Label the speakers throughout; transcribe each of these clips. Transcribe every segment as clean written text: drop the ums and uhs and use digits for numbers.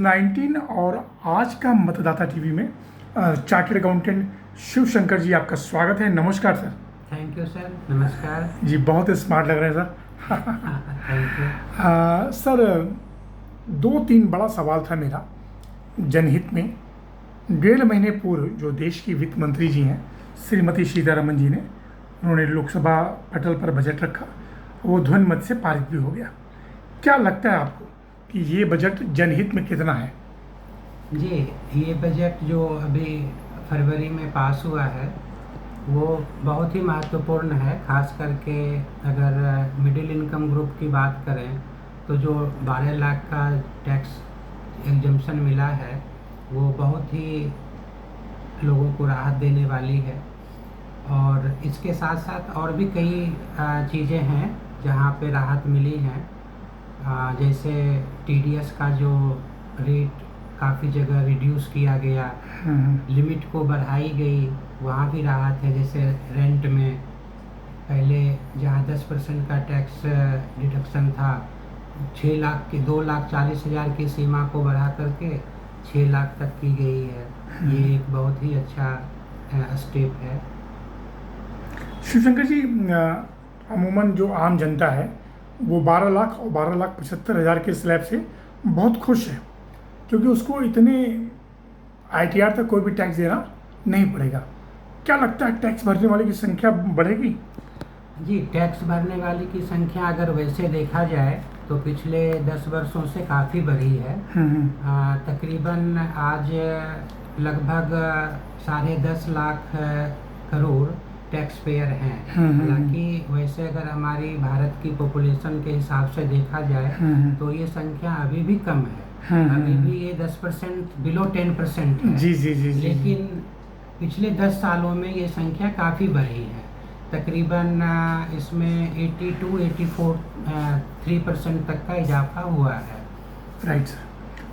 Speaker 1: कोविड-19 और आज का मतदाता टीवी में चार्टर्ड अकाउंटेंट शिव शंकर जी आपका स्वागत है। नमस्कार सर।
Speaker 2: Thank you sir. नमस्कार
Speaker 1: जी, बहुत स्मार्ट लग रहे हैं सर।
Speaker 2: थैंक यू
Speaker 1: सर, 2-3 बड़ा सवाल था मेरा जनहित में। 1.5 महीने पूर्व जो देश की वित्त मंत्री जी हैं श्रीमती सीतारमन जी ने, उन्होंने लोकसभा पटल पर बजट रखा, वो ध्वनि मत से पारित भी हो गया। क्या लगता है आपको कि ये बजट जनहित में कितना है?
Speaker 2: जी, ये बजट जो अभी फरवरी में पास हुआ है वो बहुत ही महत्वपूर्ण है। खास करके अगर मिडिल इनकम ग्रुप की बात करें तो जो 12 लाख का टैक्स एग्जम्पशन मिला है वो बहुत ही लोगों को राहत देने वाली है। और इसके साथ साथ और भी कई चीज़ें हैं जहाँ पे राहत मिली हैं। जैसे टीडीएस का जो रेट काफ़ी जगह रिड्यूस किया गया, लिमिट को बढ़ाई गई, वहाँ भी राहत है। जैसे रेंट में पहले जहाँ 10% का टैक्स डिडक्शन था, 6 लाख की 2,40,000 की सीमा को बढ़ा करके 6 लाख तक की गई है। ये एक बहुत ही अच्छा स्टेप है।
Speaker 1: शिवशंकर जी, अमूमन जो आम जनता है वो 12 लाख और 12,75,000 के स्लैब से बहुत खुश है, क्योंकि उसको इतने आईटीआर तक कोई भी टैक्स देना नहीं पड़ेगा। क्या लगता है टैक्स भरने वाले की संख्या बढ़ेगी?
Speaker 2: जी, टैक्स भरने वाले की संख्या अगर वैसे देखा जाए तो पिछले 10 वर्षों से काफ़ी बढ़ी है। तकरीबन आज लगभग 10.5 लाख करोड़ टैक्स पेयर हैं। हालांकि वैसे अगर हमारी भारत की पॉपुलेशन के हिसाब से देखा जाए तो ये संख्या अभी भी कम है। अभी भी ये 10% बिलो 10% है।
Speaker 1: जी जी जी जी।
Speaker 2: लेकिन पिछले 10 सालों में ये संख्या काफ़ी बढ़ी है। तकरीबन इसमें 82-84-3% तक का इजाफा हुआ है।
Speaker 1: Right sir.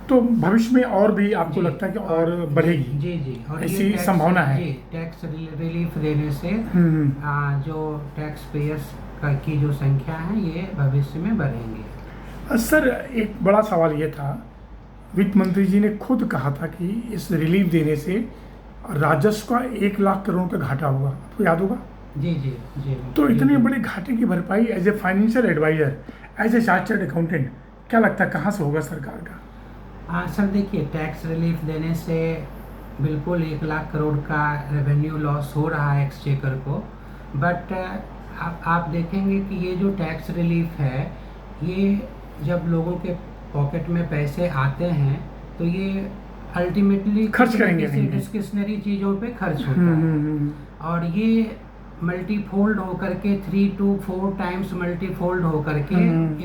Speaker 1: तो भविष्य में और भी आपको लगता है कि और बढ़ेगी?
Speaker 2: जी जी। और
Speaker 1: ऐसी संभावना है?
Speaker 2: जी, टैक्स रिलीफ देने से जो टैक्स पेयर्स की जो संख्या है ये भविष्य में बढ़ेंगे।
Speaker 1: सर, एक बड़ा सवाल ये था, वित्त मंत्री जी ने खुद कहा था कि इस रिलीफ देने से राजस्व का 1 लाख करोड़ का घाटा हुआ, आपको याद होगा?
Speaker 2: जी जी जी।
Speaker 1: तो इतने बड़े घाटे की भरपाई as a financial adviser, as a chartered accountant, क्या लगता है कहाँ से होगा सरकार का?
Speaker 2: सर देखिए, टैक्स रिलीफ देने से बिल्कुल 1 लाख करोड़ का रेवेन्यू लॉस हो रहा है एक्सचेकर को। बट आप देखेंगे कि ये जो टैक्स रिलीफ है ये जब लोगों के पॉकेट में पैसे आते हैं तो ये अल्टीमेटली
Speaker 1: खर्च करेंगे,
Speaker 2: डिस्क्रिशनरी चीज़ों पे खर्च होता है। और ये मल्टीफोल्ड होकर के 3 to 4 टाइम्स मल्टीफोल्ड होकर के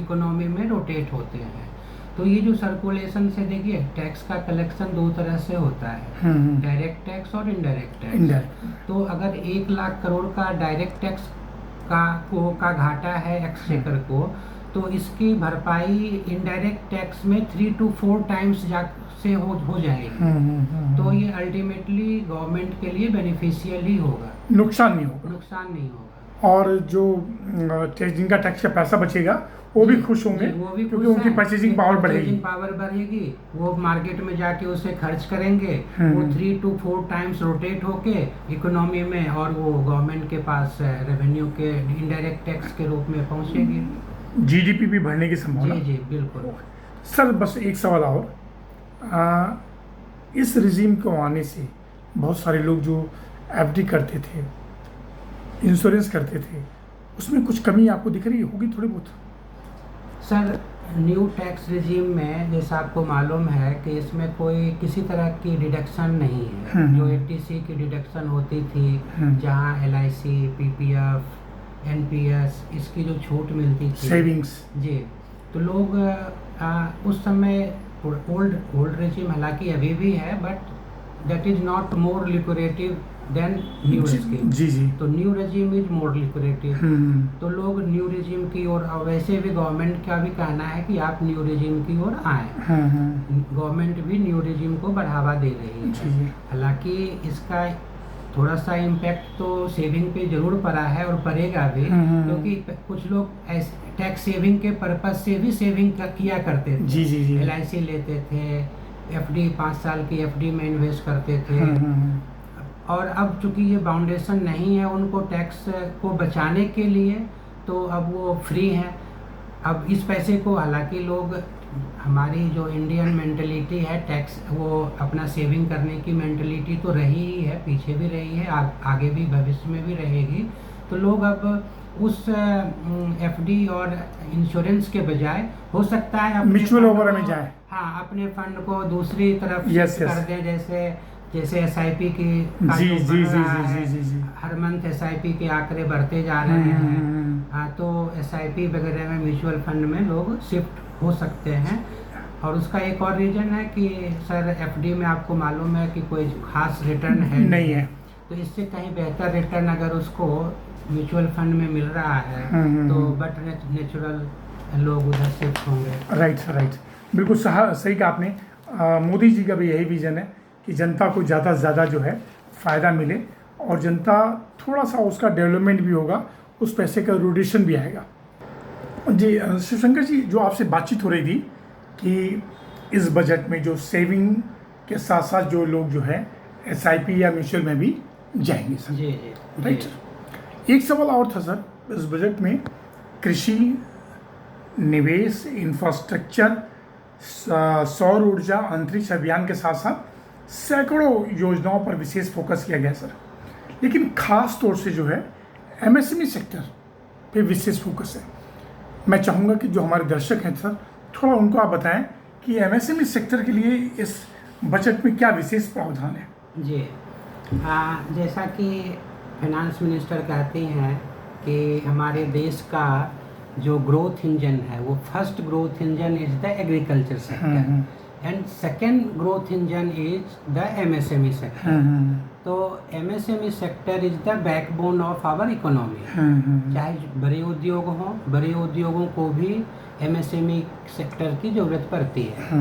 Speaker 2: इकोनॉमी में रोटेट होते हैं। तो ये जो सर्कुलेशन से देखिए, टैक्स का कलेक्शन 2 तरह से होता है, डायरेक्ट टैक्स और इनडायरेक्ट टैक्स। तो अगर 1 लाख करोड़ का डायरेक्ट टैक्स का घाटा है एक्सचेकर को, तो इसकी भरपाई इनडायरेक्ट टैक्स में 3 to 4 टाइम्स से हो जाएगी। तो ये अल्टीमेटली गवर्नमेंट के लिए बेनिफिशियल ही होगा,
Speaker 1: नुकसान नहीं होगा।
Speaker 2: नुकसान नहीं होगा।
Speaker 1: और जो जिनका टैक्स का पैसा बचेगा वो भी खुश होंगे,
Speaker 2: वो भी
Speaker 1: क्योंकि उनकी परचेजिंग पावर
Speaker 2: बढ़ेगी। वो मार्केट में जाके उसे खर्च करेंगे, वो 3 to 4 टाइम्स रोटेट होके इकोनॉमी में और वो गवर्नमेंट के पास रेवेन्यू के इनडायरेक्ट टैक्स के रूप में पहुंचेगी।
Speaker 1: जीडीपी भी बढ़ने की संभावना।
Speaker 2: जी जी बिल्कुल।
Speaker 1: सर, बस एक सवाल और, इस रिजीम को आने से बहुत सारे लोग जो एफडी करते थे, इंश्योरेंस करते थे, उसमें कुछ कमी आपको दिख रही होगी थोड़ी बहुत?
Speaker 2: सर, न्यू टैक्स रिजीम में जैसा आपको मालूम है कि इसमें कोई किसी तरह की डिडक्शन नहीं है। जो एटीसी की डिडक्शन होती थी, जहां एलआईसी, पीपीएफ, एनपीएस, इसकी जो छूट मिलती थी,
Speaker 1: सेविंग्स, जी,
Speaker 2: तो लोग उस समय ओल्ड रिजीम हालांकि अभी भी है, but that is not more liquidative than new regime.
Speaker 1: जी जी।
Speaker 2: तो new regime is more liquidative. तो लोग न्यू रिजीम की ओर, और वैसे भी गवर्नमेंट का भी कहना है कि आप न्यू रिजीम की ओर आए। गवर्नमेंट भी न्यू रिजीम को बढ़ावा दे रही है। हालांकि इसका थोड़ा सा इम्पैक्ट तो सेविंग पे जरूर पड़ा है और पड़ेगा भी, क्योंकि कुछ लोग टैक्स सेविंग के पर्पज से भी सेविंग किया करते थे।
Speaker 1: जी जी जी।
Speaker 2: LIC लेते थे, एफडी 5 साल की एफडी में इन्वेस्ट करते थे। और अब चूंकि ये बाउंडेशन नहीं है उनको टैक्स को बचाने के लिए, तो अब वो फ्री हैं। अब इस पैसे को हालांकि लोग, हमारी जो इंडियन मेंटलिटी है टैक्स, वो अपना सेविंग करने की मेंटलिटी तो रही ही है, पीछे भी रही है, आगे भी भविष्य में भी रहेगी। तो लोग अब उस एफडी और इंश्योरेंस के बजाय हो सकता है
Speaker 1: म्यूचुअल वगैरह में जाए,
Speaker 2: हाँ, अपने फंड को दूसरी तरफ
Speaker 1: यस
Speaker 2: कर दें। जैसे एसआईपी की हर मंथ एसआईपी के आंकड़े बढ़ते जा रहे हैं। हाँ, तो एसआईपी वगैरह में म्यूचुअल फंड में लोग शिफ्ट हो सकते हैं। और उसका एक और रीज़न है कि सर एफडी में आपको मालूम है कि कोई खास रिटर्न है
Speaker 1: नहीं है,
Speaker 2: तो इससे कहीं बेहतर रिटर्न अगर उसको म्यूचुअल फंड में मिल रहा है तो बट नेचुरल लोग उधर शिफ्ट होंगे।
Speaker 1: राइट, बिल्कुल सही कहा आपने। मोदी जी का भी यही विज़न है कि जनता को ज़्यादा से ज़्यादा जो है फ़ायदा मिले और जनता थोड़ा सा उसका डेवलपमेंट भी होगा, उस पैसे का रोटेशन भी आएगा। जी शिवशंकर जी, जो आपसे बातचीत हो रही थी कि इस बजट में जो सेविंग के साथ साथ जो लोग जो है एसआईपी या म्यूचुअल में भी जाएंगे सर।
Speaker 2: जी
Speaker 1: राइट सर। एक सवाल और था सर, इस बजट में कृषि, निवेश, इंफ्रास्ट्रक्चर, सौर ऊर्जा, अंतरिक्ष अभियान के साथ साथ सैकड़ों योजनाओं पर विशेष फोकस किया गया सर। लेकिन खास तौर से जो है एमएसएमई सेक्टर पे विशेष फोकस है। मैं चाहूँगा कि जो हमारे दर्शक हैं सर, थोड़ा उनको आप बताएं कि एमएसएमई सेक्टर के लिए इस बजट में क्या विशेष प्रावधान है।
Speaker 2: जी जैसा कि फाइनेंस मिनिस्टर कहती हैं कि हमारे देश का जो ग्रोथ इंजन है वो first growth engine is the agriculture sector and second growth engine is the MSME sector. तो MSME sector is the backbone of our economy. चाहे बड़े उद्योग हों, बड़े उद्योगों को भी एमएसएमई सेक्टर की ज़रूरत पड़ती है।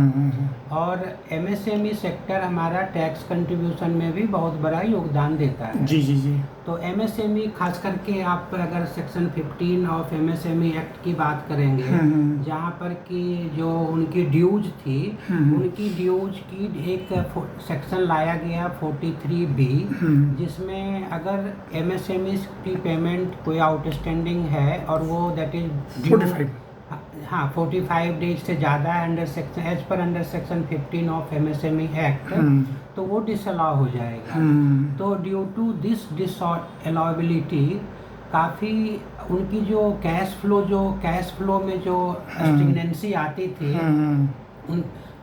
Speaker 2: और एमएसएमई सेक्टर हमारा टैक्स कंट्रीब्यूशन में भी बहुत बड़ा योगदान देता है।
Speaker 1: जी।
Speaker 2: तो एमएसएमई खास करके आप अगर सेक्शन 15 ऑफ एमएसएमई एक्ट की बात करेंगे, जहाँ पर कि जो उनकी ड्यूज थी, उनकी ड्यूज की एक सेक्शन लाया गया 43B, जिसमें अगर एमएसएमई की पेमेंट कोई आउटस्टैंडिंग है और वो दैट इज 45 डेज से ज़्यादा under section 15 of MSME act, तो वो डिसअलाउ हो जाएगा। तो ड्यू टू दिस डिसअलाउबिलिटी काफ़ी उनकी जो कैश फ्लो में जो स्टिग्नेंसी आती थी,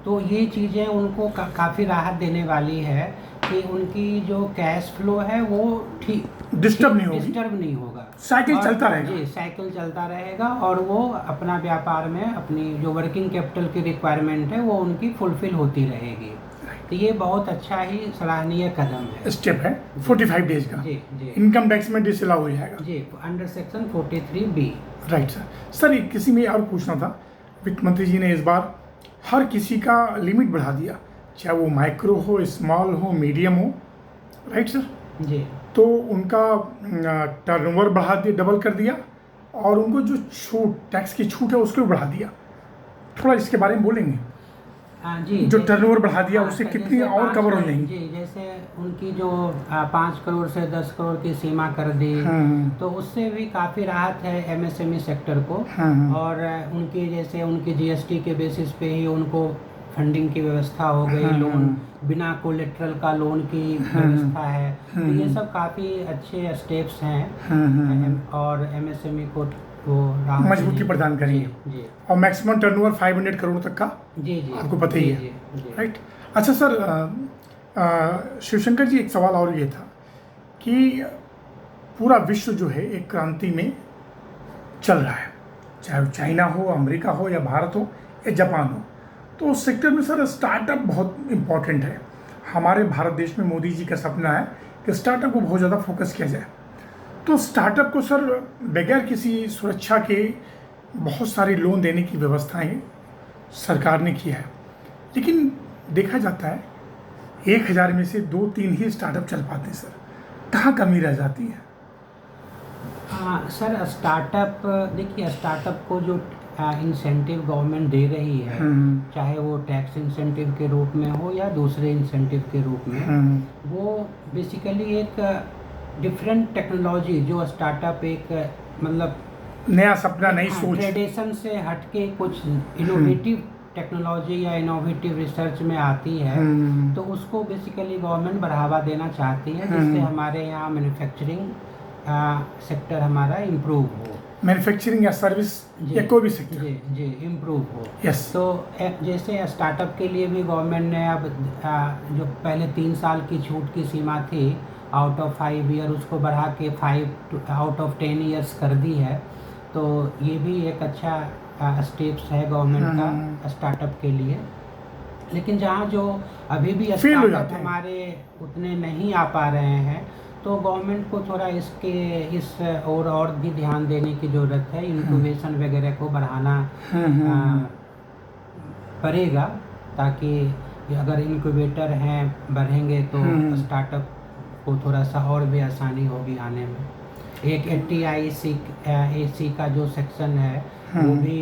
Speaker 2: तो ये चीज़ें उनको काफ़ी राहत देने वाली है कि उनकी जो कैश फ्लो है वो ठीक डिस्टर्ब नहीं होगा,
Speaker 1: साइकिल चलता रहेगा।
Speaker 2: जी, साइकिल चलता रहेगा और वो अपना व्यापार में अपनी जो वर्किंग कैपिटल की रिक्वायरमेंट है वो उनकी फुलफिल होती रहेगी। तो ये बहुत अच्छा ही सराहनीय कदम है,
Speaker 1: स्टेप है 45 डेज का।
Speaker 2: जी।
Speaker 1: इनकम टैक्स में डिसअलाउ हो जाएगा
Speaker 2: जी, under section 43B।
Speaker 1: Right sir, किसी में और पूछना था, वित्त मंत्री जी ने इस बार हर किसी का लिमिट बढ़ा दिया, चाहे वो माइक्रो हो, स्मॉल हो, मीडियम हो, राइट सर
Speaker 2: जी।
Speaker 1: तो उनका टर्नओवर बढ़ा दिया, डबल कर दिया, और उनको जो टैक्स की छूट है उसको भी बढ़ा दिया। थोड़ा इसके बारे में बोलेंगे?
Speaker 2: जी,
Speaker 1: जो टर्नओवर बढ़ा दिया उससे कितनी और कवर हो जाएंगी? जी,
Speaker 2: जैसे उनकी जो 5 करोड़ से 10 करोड़ की सीमा कर दी, तो उससे भी काफ़ी राहत है एमएसएमई सेक्टर को। और उनकी जैसे उनकी जीएसटी के बेसिस पे ही उनको फंडिंग की व्यवस्था हो गई, लोन बिना कोलेट्रल का लोन की व्यवस्था है। तो ये सब काफ़ी अच्छे स्टेप्स हैं और एमएसएमई को वो
Speaker 1: मजबूती प्रदान करेंगे।
Speaker 2: जी।
Speaker 1: और मैक्सिमम टर्नओवर 500 करोड़ तक का
Speaker 2: जी
Speaker 1: आपको पता ही है, राइट। अच्छा सर, शिवशंकर जी, एक सवाल और ये था कि पूरा विश्व जो है एक क्रांति में चल रहा है, चाहे चाइना हो, अमेरिका हो, या भारत हो, या जापान हो, तो उस सेक्टर में सर स्टार्टअप बहुत इम्पॉर्टेंट है। हमारे भारत देश में मोदी जी का सपना है कि स्टार्टअप को बहुत ज़्यादा फोकस किया जाए। तो स्टार्टअप को सर बगैर किसी सुरक्षा के बहुत सारे लोन देने की व्यवस्थाएं सरकार ने की है, लेकिन देखा जाता है 1000 में से 2-3 ही स्टार्टअप चल पाते हैं। सर कहाँ कमी रह जाती है?
Speaker 2: हाँ सर, स्टार्टअप देखिए, स्टार्टअप को जो इंसेंटिव गवर्नमेंट दे रही है, चाहे वो टैक्स इंसेंटिव के रूप में हो या दूसरे इंसेंटिव के रूप में, वो बेसिकली एक डिफरेंट टेक्नोलॉजी जो स्टार्टअप एक मतलब
Speaker 1: नया सपना, नई सोच,
Speaker 2: ट्रेडिशन से हटके कुछ इनोवेटिव टेक्नोलॉजी या इनोवेटिव रिसर्च में आती है, तो उसको बेसिकली गवर्नमेंट बढ़ावा देना चाहती है, जिससे हमारे यहाँ मैन्युफैक्चरिंग सेक्टर हमारा इम्प्रूव हो,
Speaker 1: मैन्युफैक्चरिंग या सर्विस या कोई भी सेक्टर
Speaker 2: जी इम्प्रूव हो।
Speaker 1: यस।
Speaker 2: तो जैसे स्टार्टअप के लिए भी गवर्नमेंट ने अब जो पहले 3 साल की छूट की सीमा थी आउट ऑफ 5 ईयर, उसको बढ़ा के 5 आउट ऑफ 10 ईयर्स कर दी है। तो ये भी एक अच्छा स्टेप्स है गवर्नमेंट का स्टार्टअप के लिए। लेकिन जहाँ जो अभी भी स्टार्टअप हमारे उतने नहीं आ पा रहे हैं, तो गवर्नमेंट को थोड़ा इस और भी ध्यान देने की ज़रूरत है। इंक्यूबेशन वगैरह को बढ़ाना पड़ेगा, ताकि अगर इंक्यूबेटर हैं बढ़ेंगे तो स्टार्टअप को थोड़ा सा और भी आसानी होगी आने में। एक ATIC का जो सेक्शन है वो भी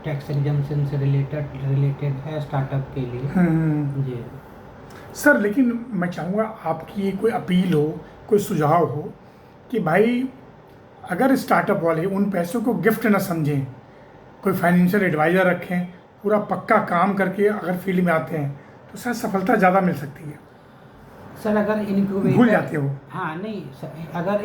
Speaker 2: टैक्स एग्जम्पशन से रिलेटेड है स्टार्टअप के लिए। जी
Speaker 1: सर, लेकिन मैं चाहूँगा आपकी कोई अपील हो, कोई सुझाव हो कि भाई अगर स्टार्टअप वाले उन पैसों को गिफ्ट ना समझें, कोई फाइनेंशियल एडवाइज़र रखें, पूरा पक्का काम करके अगर फील्ड में आते हैं तो शायद सफलता ज़्यादा मिल सकती है।
Speaker 2: सर अगर इनक्यूबेटर
Speaker 1: भूल जाते हो।
Speaker 2: हाँ नहीं सर, अगर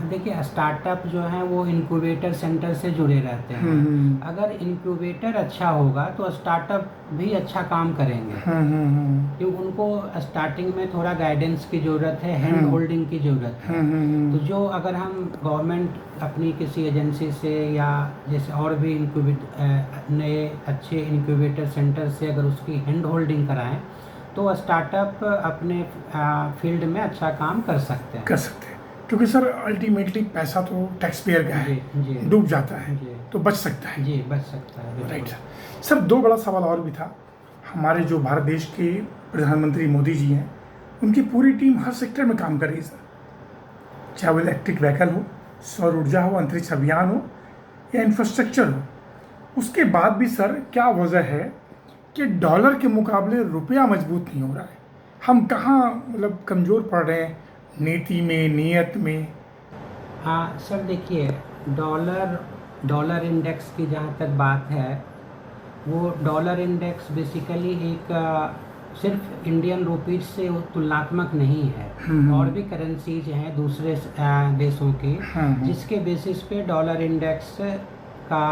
Speaker 2: देखिए स्टार्टअप जो है वो इनक्यूबेटर सेंटर से जुड़े रहते हैं। अगर इनक्यूबेटर अच्छा होगा तो स्टार्टअप भी अच्छा काम करेंगे, क्योंकि उनको स्टार्टिंग में थोड़ा गाइडेंस की ज़रूरत है, हैंड होल्डिंग की ज़रूरत है। तो जो अगर हम गवर्नमेंट अपनी किसी एजेंसी से या जैसे और भी नए अच्छे इनक्यूबेटर सेंटर से अगर उसकी हैंड होल्डिंग कराएँ तो स्टार्टअप अपने फील्ड में अच्छा काम कर सकते हैं।
Speaker 1: क्योंकि सर अल्टीमेटली पैसा तो टैक्स पेयर का है, डूब जाता है तो बच सकता है।
Speaker 2: जी बच सकता है,
Speaker 1: राइट सर। 2 बड़ा सवाल और भी था। हमारे जो भारत देश के प्रधानमंत्री मोदी जी हैं, उनकी पूरी टीम हर सेक्टर में काम कर रही है सर, चाहे वो इलेक्ट्रिक व्हीकल हो, सौर ऊर्जा हो, अंतरिक्ष अभियान हो या इंफ्रास्ट्रक्चर हो। उसके बाद भी सर क्या वजह है कि डॉलर के मुकाबले रुपया मजबूत नहीं हो रहा है? हम कहाँ मतलब कमज़ोर पड़ रहे हैं, नीति में, नीयत में?
Speaker 2: हाँ सर, देखिए डॉलर इंडेक्स की जहाँ तक बात है, वो डॉलर इंडेक्स बेसिकली एक सिर्फ इंडियन रुपीज से तुलनात्मक नहीं है। और भी करेंसीज हैं दूसरे देशों की, जिसके बेसिस पे डॉलर इंडेक्स का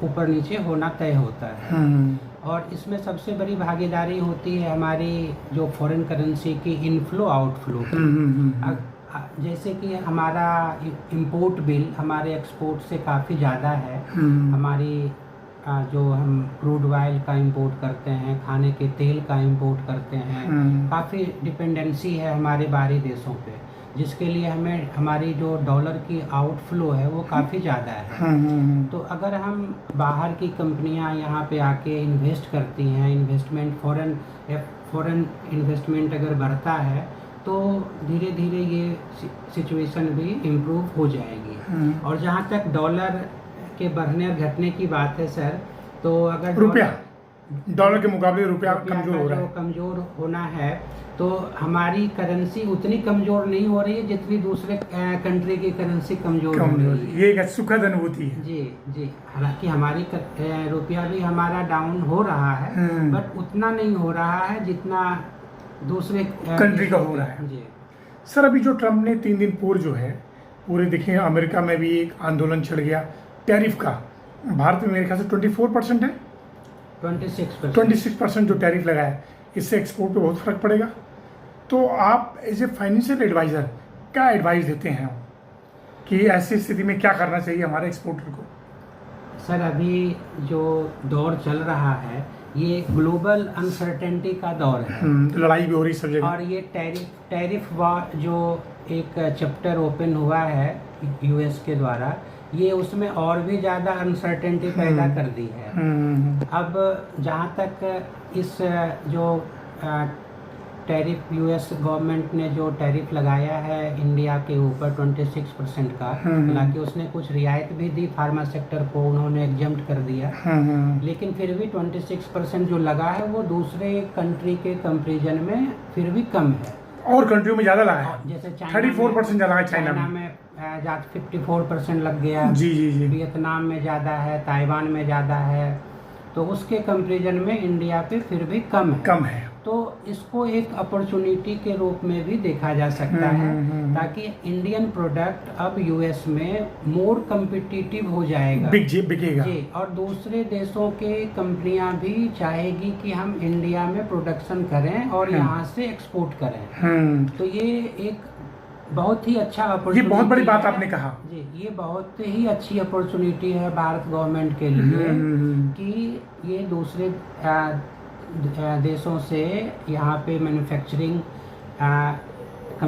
Speaker 2: ऊपर नीचे होना तय होता है। और इसमें सबसे बड़ी भागीदारी होती है हमारी जो फॉरेन करेंसी की इनफ्लो आउटफ्लो की। जैसे कि हमारा इंपोर्ट बिल हमारे एक्सपोर्ट से काफ़ी ज़्यादा है। हमारी जो हम क्रूड ऑयल का इंपोर्ट करते हैं, खाने के तेल का इंपोर्ट करते हैं, काफ़ी डिपेंडेंसी है हमारे बाहरी देशों पे, जिसके लिए हमें हमारी जो डॉलर की आउटफ्लो है वो काफ़ी ज़्यादा है। तो अगर हम बाहर की कंपनियां यहाँ पे आके इन्वेस्ट करती हैं, इन्वेस्टमेंट फॉरेन इन्वेस्टमेंट अगर बढ़ता है तो धीरे धीरे ये सिचुएशन भी इम्प्रूव हो जाएगी। और जहाँ तक डॉलर के बढ़ने और घटने की बात है सर, तो अगर
Speaker 1: डॉलर के मुकाबले रुपया कमज़ोर हो रहा है,
Speaker 2: कमज़ोर होना है, तो हमारी करेंसी उतनी कमज़ोर नहीं हो रही है जितनी दूसरे कंट्री की करेंसी कमज़ोर हो रही है।
Speaker 1: ये एक सुखद अनुभूति है।
Speaker 2: जी हालांकि हमारी रुपया भी हमारा डाउन हो रहा है, बट उतना नहीं हो रहा है जितना दूसरे
Speaker 1: कंट्री का हो रहा है।
Speaker 2: जी
Speaker 1: सर, अभी जो ट्रम्प ने 3 दिन पूर्व जो है पूरे देखिए, अमेरिका में भी एक आंदोलन छिड़ गया टैरिफ का। भारत में मेरे ख्याल से 24% है, 26% जो टैरिफ लगा है, इससे एक्सपोर्ट पे बहुत फ़र्क पड़ेगा। तो आप एज ए फाइनेंशियल एडवाइज़र क्या एडवाइस देते हैं कि ऐसी स्थिति में क्या करना चाहिए हमारे एक्सपोर्टर को?
Speaker 2: सर, अभी जो दौर चल रहा है ये ग्लोबल अनसर्टेनिटी का दौर है।
Speaker 1: लड़ाई भी हो रही सब जगह।
Speaker 2: और ये टैरिफ वॉर जो एक चैप्टर ओपन हुआ है यूएस के द्वारा, ये उसमें और भी ज़्यादा अनसर्टेनिटी पैदा कर दी है। अब जहाँ तक इस जो टैरिफ यूएस गवर्नमेंट ने जो टैरिफ लगाया है इंडिया के ऊपर 26% का, हालांकि उसने कुछ रियायत भी दी, फार्मा सेक्टर को उन्होंने एग्जम्प्ट कर दिया, लेकिन फिर भी 26% जो लगा है वो दूसरे कंट्री के कंपेरिजन में फिर भी कम है।
Speaker 1: और कंट्रियों में ज़्यादा लगा है,
Speaker 2: जैसे
Speaker 1: 34% ज़्यादा है चाइना में।
Speaker 2: 54% लग गया।
Speaker 1: जी जी जी।
Speaker 2: वियतनाम में ज़्यादा है, ताइवान में ज़्यादा है, तो उसके कंपेरिजन में इंडिया पे फिर भी कम है। तो इसको एक अपॉर्चुनिटी के रूप में भी देखा जा सकता है, ताकि इंडियन प्रोडक्ट अब यूएस में मोर कम्पिटिटिव हो जाएगा,
Speaker 1: बिकेगा
Speaker 2: जी, और दूसरे देशों के कंपनियां भी चाहेगी कि हम इंडिया में प्रोडक्शन करें और यहाँ से एक्सपोर्ट करें। तो ये एक बहुत ही अच्छा अपॉर्चुनिटी,
Speaker 1: ये बहुत बड़ी बात आपने कहा
Speaker 2: जी, ये बहुत ही अच्छी अपॉर्चुनिटी है भारत गवर्नमेंट के लिए कि ये दूसरे देशों से यहाँ पे मैन्युफैक्चरिंग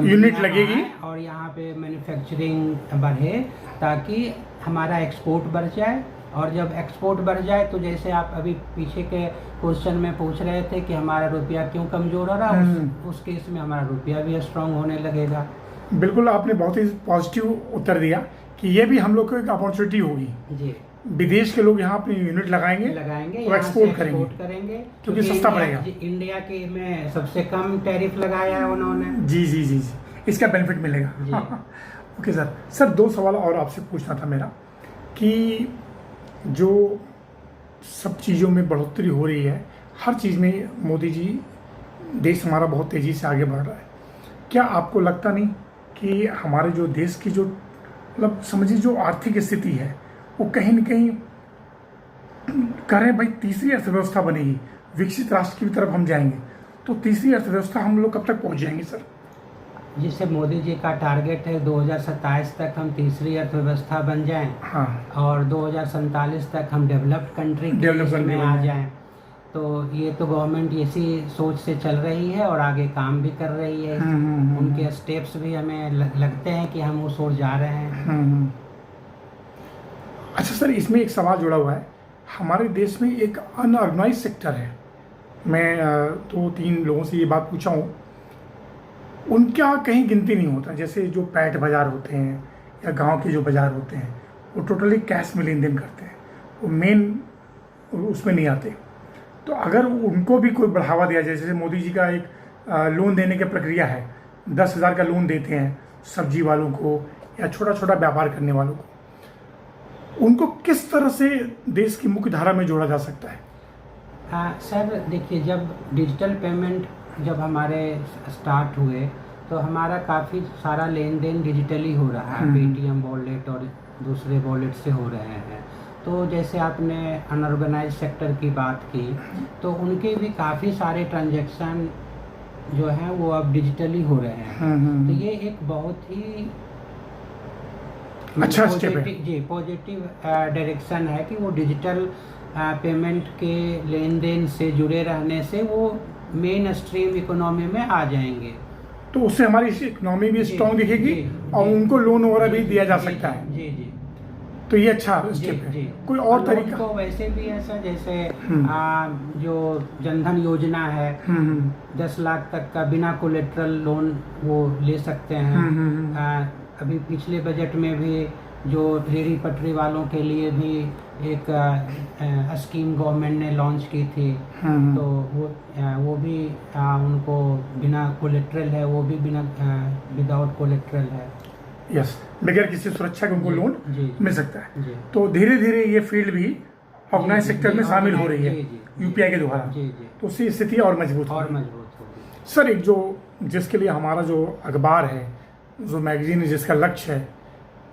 Speaker 1: यूनिट लगेगी
Speaker 2: और यहाँ पे मैन्युफैक्चरिंग बढ़े, ताकि हमारा एक्सपोर्ट बढ़ जाए। और जब एक्सपोर्ट बढ़ जाए तो जैसे आप अभी पीछे के क्वेश्चन में पूछ रहे थे कि हमारा रुपया क्यों कमज़ोर हो रहा है, उस केस में हमारा रुपया भी स्ट्रांग होने लगेगा।
Speaker 1: बिल्कुल, आपने बहुत ही पॉजिटिव उत्तर दिया कि ये भी हम लोग को एक अपॉर्चुनिटी होगी जी। विदेश के लोग यहाँ अपनी यूनिट लगाएंगे और एक्सपोर्ट करेंगे क्योंकि सस्ता पड़ेगा।
Speaker 2: इंडिया के में सबसे कम टैरिफ लगाया है उन्होंने।
Speaker 1: जी जी जी जी, इसका बेनिफिट मिलेगा। ओके सर, दो सवाल और आपसे पूछना था मेरा कि जो सब चीज़ों में बढ़ोतरी हो रही है, हर चीज़ में मोदी जी, देश हमारा बहुत तेज़ी से आगे बढ़ रहा है, क्या आपको लगता नहीं कि हमारे जो देश की जो मतलब समझिए जो आर्थिक स्थिति है वो कहीं न कहीं करें भाई तीसरी अर्थव्यवस्था बनेगी, विकसित राष्ट्र की तरफ हम जाएंगे, तो तीसरी अर्थव्यवस्था हम लोग कब तक पहुंच जाएंगे सर?
Speaker 2: जिससे मोदी जी का टारगेट है 2027 तक हम तीसरी अर्थव्यवस्था बन जाएं,
Speaker 1: हाँ,
Speaker 2: और 2047 तक हम डेवलप्ड कंट्री में आ जाएं। तो ये तो गवर्नमेंट इसी सोच से चल रही है और आगे काम भी कर रही है। उनके स्टेप्स भी हमें लगते हैं कि हम उस ओर जा रहे हैं।
Speaker 1: अच्छा सर, इसमें एक सवाल जुड़ा हुआ है, हमारे देश में एक अनऑर्गेनाइज सेक्टर है, मैं 2-3 लोगों से ये बात पूछा हूँ, उनका कहीं गिनती नहीं होता। जैसे जो पैट बाज़ार होते हैं या गांव के जो बाज़ार होते हैं वो टोटली कैश में लेन देन करते हैं, वो मेन उसमें नहीं आते। तो अगर उनको भी कोई बढ़ावा दिया जाए, जैसे मोदी जी का एक लोन देने की प्रक्रिया है, 10,000 का लोन देते हैं सब्जी वालों को या छोटा छोटा व्यापार करने वालों को, उनको किस तरह से देश की मुख्य धारा में जोड़ा जा सकता है?
Speaker 2: सर देखिए, जब डिजिटल पेमेंट जब हमारे स्टार्ट हुए तो हमारा काफ़ी सारा लेन देन डिजिटली हो रहा है, पेटीएम वॉलेट और दूसरे वॉलेट से हो रहे हैं। तो जैसे आपने अनऑर्गेनाइज सेक्टर की बात की, तो उनके भी काफ़ी सारे ट्रांजैक्शन जो हैं वो अब डिजिटली हो रहे हैं। तो ये एक बहुत ही
Speaker 1: अच्छा स्टेप है
Speaker 2: जी, पॉजिटिव डायरेक्शन है कि वो डिजिटल पेमेंट के लेन देन से जुड़े रहने से वो मेन स्ट्रीम इकोनॉमी में आ जाएंगे।
Speaker 1: तो उससे हमारी इकोनॉमी भी स्ट्रॉन्ग दिखेगी और उनको लोन वगैरह भी दिया जा सकता है।
Speaker 2: जी जी,
Speaker 1: तो ये अच्छा स्टेप है। कोई और तरीका?
Speaker 2: तो वैसे भी ऐसा जैसे जो जनधन योजना है, 10 लाख तक का बिना कोलेट्रल लोन वो ले सकते हैं। अभी पिछले बजट में भी जो रेहड़ी पटरी वालों के लिए भी एक स्कीम गवर्नमेंट ने लॉन्च की थी, तो वो भी उनको बिना कोलेट्रल है, वो भी बिना विदाउट कोलेट्रल है।
Speaker 1: यस, बगैर किसी सुरक्षा के उनको लोन मिल सकता है। तो धीरे धीरे ये फील्ड भी ऑर्गेनाइज सेक्टर में शामिल हो रही है यूपीआई के द्वारा, तो उससे स्थिति और मजबूत होगी। सर, एक जो जिसके लिए हमारा जो अखबार है, जो मैगजीन है, जिसका लक्ष्य है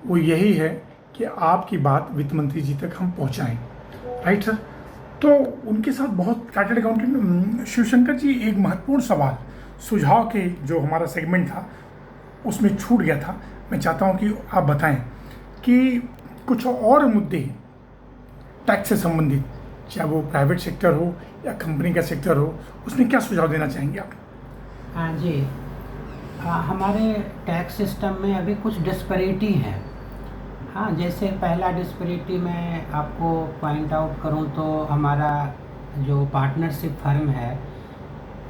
Speaker 1: वो यही है कि आपकी बात वित्त मंत्री जी तक हम पहुंचाएं, राइट सर? तो उनके साथ बहुत चार्टर्ड अकाउंटेंट शिवशंकर जी, एक महत्वपूर्ण सवाल सुझाव के जो हमारा सेगमेंट था उसमें छूट गया था, मैं चाहता हूं कि आप बताएं कि कुछ और मुद्दे टैक्स से संबंधित, चाहे वो प्राइवेट सेक्टर हो या कंपनी का सेक्टर हो, उसमें क्या सुझाव देना चाहेंगे आप?
Speaker 2: हाँ जी, हमारे टैक्स सिस्टम में अभी कुछ डिस्पैरिटी है। हाँ, जैसे पहला डिस्पैरिटी मैं आपको पॉइंट आउट करूँ तो हमारा जो पार्टनरशिप फर्म है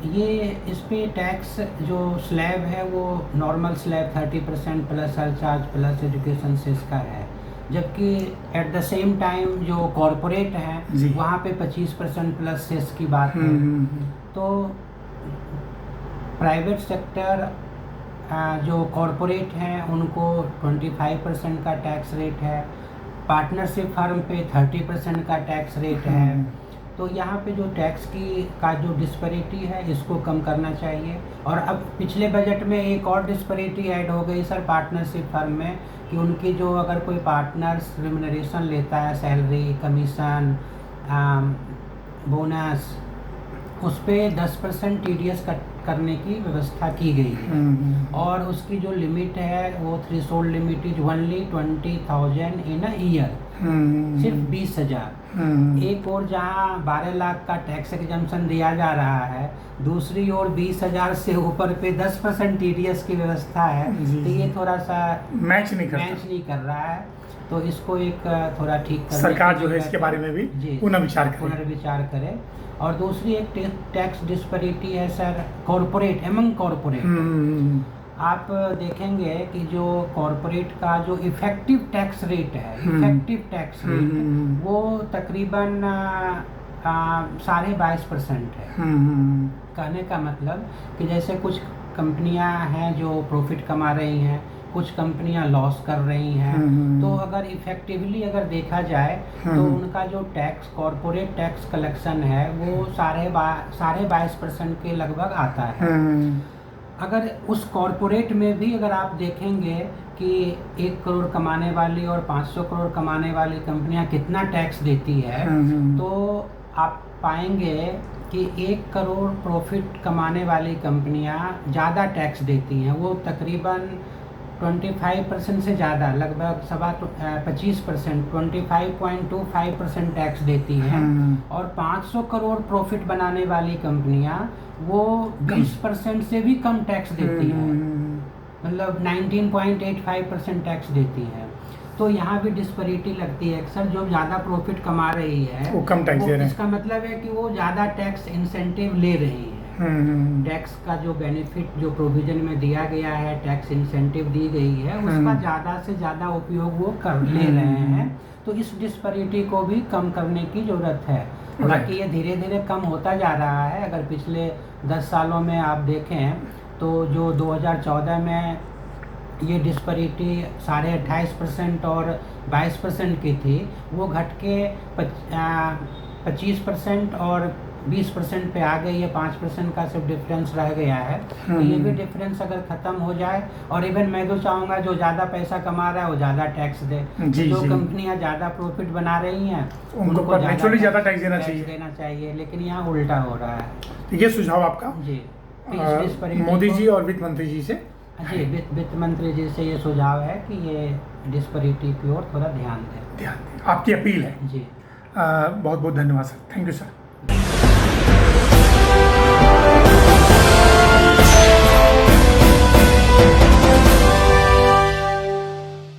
Speaker 2: ये इस पे टैक्स जो स्लैब है वो normal slab 30% plus surcharge plus education cess का है, जबकि एट द सेम टाइम जो कॉरपोरेट
Speaker 1: जी।
Speaker 2: है वहाँ पे 25% प्लस सेस की बात है। तो प्राइवेट सेक्टर जो कॉरपोरेट हैं उनको 25% का टैक्स रेट है, पार्टनरशिप फर्म पे 30% का टैक्स रेट है। तो यहाँ पे जो टैक्स का जो डिस्पैरिटी है इसको कम करना चाहिए। और अब पिछले बजट में एक और डिस्पैरिटी ऐड हो गई सर पार्टनरशिप फर्म में, कि उनकी जो अगर कोई पार्टनर्स रिम्यूनरेशन लेता है, सैलरी, कमीशन, बोनस, उस पर 10% TDS कट करने की व्यवस्था की गई है। और उसकी जो लिमिट है वो threshold limit is only 20,000 in a year, सिर्फ 20,000। एक और जहाँ 12 लाख का टैक्स एग्जम्पशन दिया जा रहा है, दूसरी ओर 20,000 से ऊपर पे 10% TDS की व्यवस्था है। तो ये थोड़ा सा
Speaker 1: मैच नहीं
Speaker 2: कर रहा है। तो इसको एक थोड़ा ठीक करने
Speaker 1: सरकार जो है इसके बारे में भी
Speaker 2: पुनर्विचार करे। और दूसरी एक टैक्स डिस्पैरिटी है सर कॉरपोरेट एमंग कॉरपोरेट। आप देखेंगे कि जो कॉरपोरेट का जो इफेक्टिव टैक्स रेट है, वो तकरीबन 22.5% है। कहने का मतलब कि जैसे कुछ कंपनियां हैं जो प्रॉफिट कमा रही हैं, कुछ कंपनियां लॉस कर रही हैं। तो अगर इफेक्टिवली अगर देखा जाए तो उनका जो टैक्स कॉरपोरेट टैक्स कलेक्शन है वो 22.5% के लगभग आता है। अगर उस कॉरपोरेट में भी अगर आप देखेंगे कि 1 करोड़ कमाने वाली और 500 करोड़ कमाने वाली कंपनियां कितना टैक्स देती है, तो आप पाएंगे कि 1 करोड़ प्रॉफिट कमाने वाली कंपनियां ज़्यादा टैक्स देती हैं। वो तकरीबन 25% से ज़्यादा, लगभग 25%, 25.25% टैक्स देती हैं। और 500 करोड़ प्रॉफिट बनाने वाली कंपनियां वो 20% से भी कम टैक्स देती हैं, मतलब 19.85% टैक्स देती हैं। तो यहाँ भी डिस्पैरिटी लगती है सर, जो ज़्यादा प्रॉफिट कमा रही है
Speaker 1: वो कम टैक्स दे रहे हैं।
Speaker 2: इसका मतलब है कि वो ज़्यादा टैक्स इंसेंटिव ले रही है। टैक्स का जो बेनिफिट जो प्रोविजन में दिया गया है, टैक्स इंसेंटिव दी गई है, उसका ज़्यादा से ज़्यादा उपयोग वो कर ले रहे हैं। तो इस डिस्पैरिटी को भी कम करने की ज़रूरत है। बाकी ये धीरे धीरे कम होता जा रहा है। अगर पिछले 10 सालों में आप देखें तो जो 2014 में ये डिस्पैरिटी 28.5% और 22% की थी, वो घट के 25% और 20% पे आ गई है। 5% का सिर्फ डिफरेंस रह गया है। तो ये भी डिफरेंस अगर खत्म हो जाए, और इवन मैं तो चाहूँगा जो ज़्यादा पैसा कमा रहा है वो ज़्यादा टैक्स दे। जो कंपनियां ज़्यादा प्रॉफिट बना रही हैं उनको ज़्यादा टैक्स देना चाहिए, लेकिन यहाँ उल्टा हो रहा है।
Speaker 1: तो ये सुझाव आपका
Speaker 2: जी
Speaker 1: मोदी जी और वित्त मंत्री जी से?
Speaker 2: जी, वित्त मंत्री जी से ये सुझाव है कि ये डिस्पैरिटी की ओर थोड़ा ध्यान दें।
Speaker 1: आपकी अपील है।
Speaker 2: जी,
Speaker 1: बहुत बहुत धन्यवाद सर। Thank you sir.